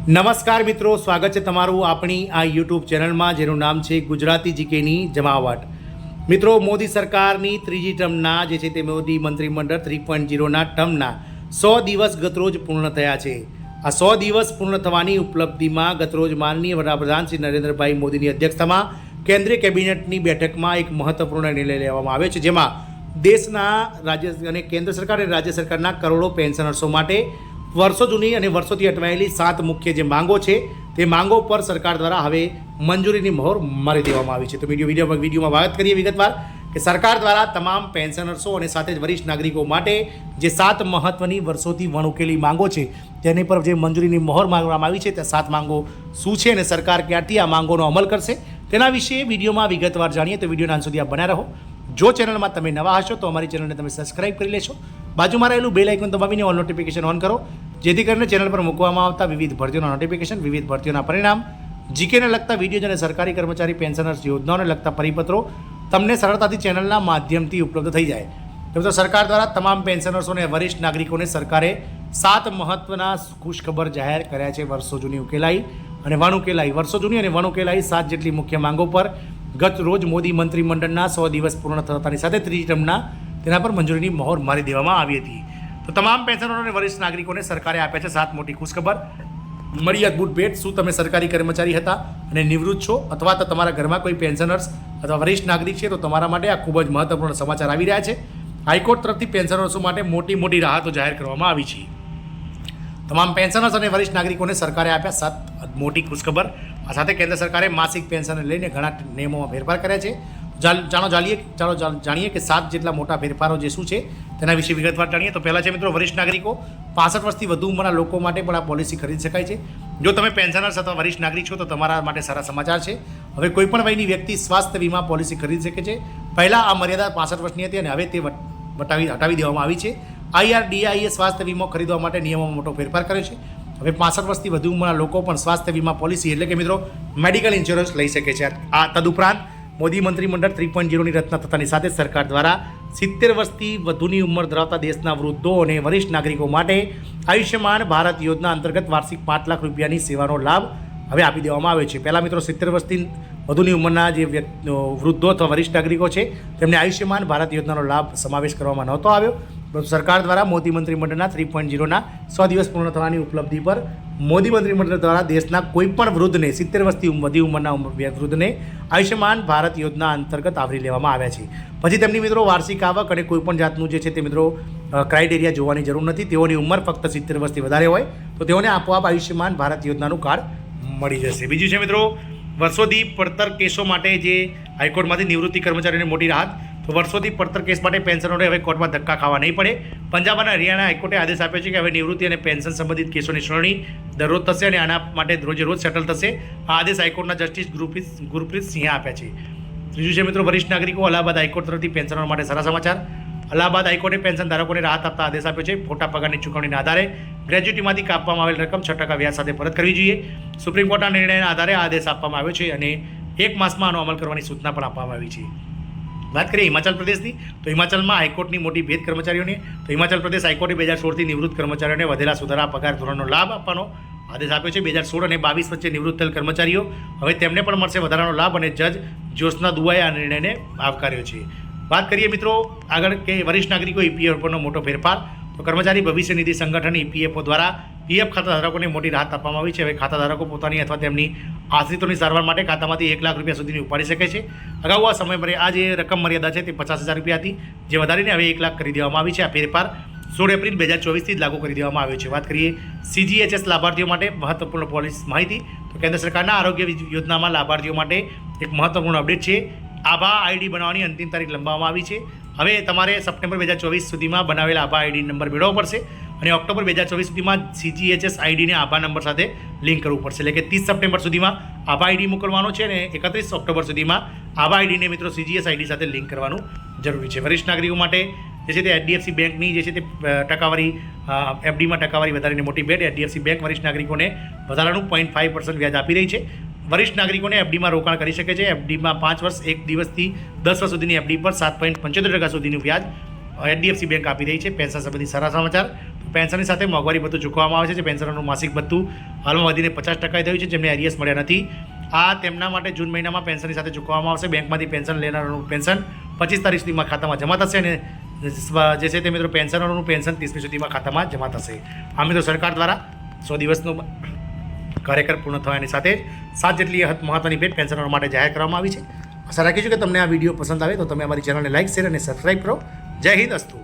નમસ્કાર મિત્રો, સ્વાગત છે તમારું આપણી આ યુટ્યુબ ચેનલમાં જેનું નામ છે ગુજરાતી જીકેની જમાવટ. મિત્રો, મોદી સરકારની ત્રીજી ટર્મના જે છે તે મોદી મંત્રીમંડળ 3.0ના ટર્મના 100 દિવસ ગતરોજ પૂર્ણ થયા છે. આ 100 દિવસ પૂર્ણ થવાની ઉપલબ્ધિમાં ગતરોજ માનનીય વડાપ્રધાન શ્રી નરેન્દ્રભાઈ મોદીની અધ્યક્ષતામાં કેન્દ્રીય કેબિનેટની બેઠકમાં એક મહત્વપૂર્ણ નિર્ણય લેવામાં આવ્યો છે, જેમાં દેશના રાજ્ય અને કેન્દ્ર સરકાર અને રાજ્ય સરકારના કરોડો પેન્શનર્સો માટે વર્ષો જૂની અને વર્ષોથી અટવાયેલી 7 મુખ્ય જે માંગો છે તે માંગો પર સરકાર દ્વારા હવે મંજૂરીની મહોર મારી દેવામાં આવી છે. તો વિડીયોમાં વાત કરીએ વિગતવાર કે સરકાર દ્વારા તમામ પેન્શનર્સો અને સાથે જ વરિષ્ઠ નાગરિકો માટે જે 7 મહત્વની વર્ષોથી વણઉકેલી માંગો છે તેની પર જે મંજૂરીની મહોર માગવામાં આવી છે તે 7 માંગો શું છે અને સરકાર ક્યારથી આ માંગોનો અમલ કરશે તેના વિશે વિડીયોમાં વિગતવાર જાણીએ. તો વિડીયોના અંત સુધી આપ બન્યા રહો. જો ચેનલમાં તમે નવા હશો તો અમારી ચેનલને તમે સબસ્ક્રાઇબ કરી લેશો. બાજુમાં રહેલું બેલ આઇકન દબાવીને ઓલ નોટિફિકેશન ઓન કરો, જેથી કરીને ચેનલ પર મૂકવામાં આવતા વિવિધ ભરતીઓના નોટિફિકેશન, વિવિધ ભરતીઓના પરિણામ, જીકેને લગતા વિડીયો અને સરકારી કર્મચારી પેન્શનર્સ યોજનાઓને લગતા પરિપત્રો તમને સરળતાથી ચેનલના માધ્યમથી ઉપલબ્ધ થઈ જાય. તો સરકાર દ્વારા તમામ પેન્શનર્સો અને વરિષ્ઠ નાગરિકોને સરકારે 7 મહત્વના ખુશખબર જાહેર કર્યા છે. વર્ષો જૂની ઉકેલાઈ અને વણઉકેલાઈ, વર્ષો જૂની અને વણઉકેલાઈ 7 જેટલી મુખ્ય માંગો પર ગત રોજ મોદી મંત્રીમંડળના 100 દિવસ પૂર્ણ થતાની સાથે ત્રીજી ટર્મના તેના પર મંજૂરીની મહોર મારી દેવામાં આવી હતી. તો તમામ પેન્શનરો અને વરિષ્ઠ નાગરિકોને સરકારે આપ્યા છે 7 મોટી ખુશખબર. મળી અદ્ભુત ભેટ. શું તમે સરકારી કર્મચારી હતા અને નિવૃત્ત છો, અથવા તો તમારા ઘરમાં કોઈ પેન્શનર્સ અથવા વરિષ્ઠ નાગરિક છે, તો તમારા માટે આ ખૂબ જ મહત્વપૂર્ણ સમાચાર આવી રહ્યા છે. હાઈકોર્ટ તરફથી પેન્શનર્સો માટે મોટી રાહતો જાહેર કરવામાં આવી છે. તમામ પેન્શનર્સ અને વરિષ્ઠ નાગરિકોને સરકારે આપ્યા 7 મોટી ખુશખબર. આ સાથે કેન્દ્ર સરકારે માસિક પેન્શનને લઈને ઘણા નિયમોમાં ફેરફાર કર્યા છે. ચાલો જાણીએ કે 7 જેટલા મોટા ફેરફારો જે શું છે તેના વિશે વિગતવાર જાણીએ. તો પહેલાં છે મિત્રો વરિષ્ઠ નાગરિકો. 65 વર્ષથી વધુ ઉંમરના લોકો માટે પણ આ પોલિસી ખરીદી શકાય છે. જો તમે પેન્શનર્સ અથવા વરિષ્ઠ નાગરિક છો તો તમારા માટે સારા સમાચાર છે. હવે કોઈપણ વયની વ્યક્તિ સ્વાસ્થ્ય વીમા પોલિસી ખરીદી શકે છે. પહેલાં આ મર્યાદા 65 વર્ષની હતી અને હવે તે હટાવી દેવામાં આવી છે. IRDAI સ્વાસ્થ્ય વીમો ખરીદવા માટે નિયમોમાં મોટો ફેરફાર કર્યો છે. હવે 65 વર્ષથી વધુ ઉંમરના લોકો પણ સ્વાસ્થ્ય વીમા પોલિસી એટલે કે મિત્રો મેડિકલ ઇન્સ્યોરન્સ લઈ શકે છે. આ તદુપરાંત મોદી મંત્રીમંડળ 3.0ની રચના થતાની સાથે સરકાર દ્વારા 70 વર્ષથી વધુની ઉંમર ધરાવતા દેશના વૃદ્ધો અને વરિષ્ઠ નાગરિકો માટે આયુષ્યમાન ભારત યોજના અંતર્ગત વાર્ષિક 5 લાખ રૂપિયાની સેવાનો લાભ હવે આપી દેવામાં આવે છે. પહેલાં મિત્રો 70 વર્ષથી વધુની ઉંમરના જે વૃદ્ધો અથવા વરિષ્ઠ નાગરિકો છે તેમને આયુષ્યમાન ભારત યોજનાનો લાભ સમાવેશ કરવામાં નહોતો આવ્યો. પરંતુ સરકાર દ્વારા મોદી મંત્રીમંડળના 3.0ના 100 દિવસ પૂર્ણ થવાની ઉપલબ્ધિ પર મોદી મંત્રીમંડળ દ્વારા દેશના કોઈપણ વૃદ્ધને 70 વર્ષથી વધુ ઉંમરના વૃદ્ધને આયુષ્યમાન ભારત યોજના અંતર્ગત આવરી લેવામાં આવ્યા છે. પછી તેમની મિત્રો વાર્ષિક આવક અને કોઈપણ જાતનું જે છે તે મિત્રો ક્રાઇટેરિયા જોવાની જરૂર નથી. તેઓની ઉંમર ફક્ત 70 વર્ષથી વધારે હોય તો તેઓને આપોઆપ આયુષ્યમાન ભારત યોજનાનું કાર્ડ મળી જશે. બીજું છે મિત્રો વર્ષોથી પડતર કેસો માટે જે હાઈકોર્ટમાંથી નિવૃત્તિ કર્મચારીઓને મોટી રાહત. તો વર્ષોથી પડતર કેસ માટે પેન્શનરોને હવે કોર્ટમાં ધક્કા ખાવા નહીં પડે. પંજાબ અને હરિયાણા હાઈકોર્ટે આદેશ આપ્યો છે કે હવે નિવૃત્તિ અને પેન્શન સંબંધિત કેસોની સુનાવણી દરરોજ થશે અને આના માટે રોજ સેટલ થશે. આ આદેશ હાઈકોર્ટના જસ્ટિસ ગુરપ્રીત સિંહે આપ્યા છે. ત્રીજું છે મિત્રો વરિષ્ઠ નાગરિકો. અલ્હાબાદ હાઈકોર્ટ તરફથી પેન્શનરો માટે સારા સમાચાર. અલ્હાબાદ હાઈકોર્ટે પેન્શન ધારકોને રાહત આપતા આદેશ આપ્યો છે. ખોટા પગારની ચૂકવણીના આધારે ગ્રેજ્યુટીમાંથી કાપવામાં આવેલ રકમ 6% વ્યાજ સાથે પરત કરવી જોઈએ. સુપ્રીમ કોર્ટના નિર્ણયના આધારે આ આદેશ આપવામાં આવ્યો છે અને 1 માસમાં આનો અમલ કરવાની સૂચના પણ આપવામાં આવી છે. વાત કરીએ હિમાચલ પ્રદેશની, તો હિમાચલમાં હાઈકોર્ટની મોટી ભેટ કર્મચારીઓને. તો હિમાચલ પ્રદેશ હાઈકોર્ટે 2016થી નિવૃત્ત કર્મચારીઓને વધેલા સુધારા પગાર ધોરણનો લાભ આપવાનો આદેશ આપ્યો છે. 2016 અને 22 વચ્ચે નિવૃત્ત થયેલ કર્મચારીઓ હવે તેમને પણ મળશે વધારાનો લાભ અને જજ જ્યોત્સના દુઆએ આ નિર્ણયને આવકાર્યો છે. વાત કરીએ મિત્રો આગળ કે વરિષ્ઠ નાગરિકો EPF પરનો મોટો ફેરફાર. તો કર્મચારી ભવિષ્ય નિધિ સંગઠન EPFO દ્વારા PF ખાતાધારકોને મોટી રાહત આપવામાં આવી છે. હવે ખાતાધારકો પોતાની અથવા તેમની આશ્રિતોની સારવાર માટે ખાતામાંથી 1 લાખ રૂપિયા સુધીની ઉપાડી શકે છે. અગાઉ આ સમય આ જે રકમ મર્યાદા છે તે 50,000 રૂપિયા હતી, જે વધારીને હવે 1 લાખ કરી દેવામાં આવી છે. આ ફેરફાર 16 એપ્રિલ 2024થી જ લાગુ કરી દેવામાં આવ્યો છે. વાત કરીએ CGHS લાભાર્થીઓ માટે મહત્વપૂર્ણ પોલિસી માહિતી. તો કેન્દ્ર સરકારના આરોગ્ય યોજનામાં લાભાર્થીઓ માટે એક મહત્વપૂર્ણ અપડેટ છે. આભા ID બનાવવાની અંતિમ તારીખ લંબાવવામાં આવી છે. હવે તમારે સપ્ટેમ્બર 2024 સુધીમાં બનાવેલા આભા ID નંબર મેળવવો પડશે અને ઓક્ટોબર 2024 સુધીમાં CGHS IDને આભા નંબર સાથે લિંક કરવું પડશે. એટલે કે 30 સપ્ટેમ્બર સુધીમાં આભા ID મોકલવાનો છે અને 31 ઓક્ટોબર સુધીમાં આભા IDને મિત્રો CGS ID સાથે લિંક કરવાનું જરૂરી છે. વરિષ્ઠ નાગરિકો માટે જે છે તે HDFC બેંકની જે છે તે ટકાવારી FDમાં ટકાવારી વધારીને મોટી ભેટ. HDFC બેંક વરિષ્ઠ નાગરિકોને વધારાનું 0.5% વ્યાજ આપી રહી છે. વરિષ્ઠ નાગરિકોને FDમાં રોકાણ કરી શકે છે. FDમાં 5 વર્ષ 1 દિવસથી 10 વર્ષ સુધીની FD પર 7.75% સુધીનું વ્યાજ HDFC બેંક આપી રહી છે. પેન્શન સંબંધી સારા સમાચાર. પેન્શનની સાથે મોંઘવારી ભથ્થું ચૂકવવામાં આવે છે. જે પેન્શનરનું માસિક ભથ્થું હાલમાં વધીને 50% થયું છે. જેમને એરિયસ મળ્યા નથી, આ તેમના માટે જૂન મહિનામાં પેન્શનની સાથે ચૂકવવામાં આવશે. બેંકમાંથી પેન્શન લેનારનું પેન્શન 25 તારીખ સુધીમાં ખાતામાં જમા થશે અને જે છે તે મિત્રો પેન્શનરોનું પેન્શન 30મી સુધીમાં ખાતામાં જમા થશે. આ મિત્રો સરકાર દ્વારા 100 દિવસનો કાર્યક્રમ પૂર્ણ થવાની સાથે 7 જેટલી મહત્ત્વની ભેટ પેન્શનરો માટે જાહેર કરવામાં આવી છે. આશા રાખીશું કે તમને આ વિડીયો પસંદ આવે તો તમે અમારી ચેનલને લાઇક, શેર અને સબસ્ક્રાઈબ કરો. જય હિન્દ, અસ્તુ.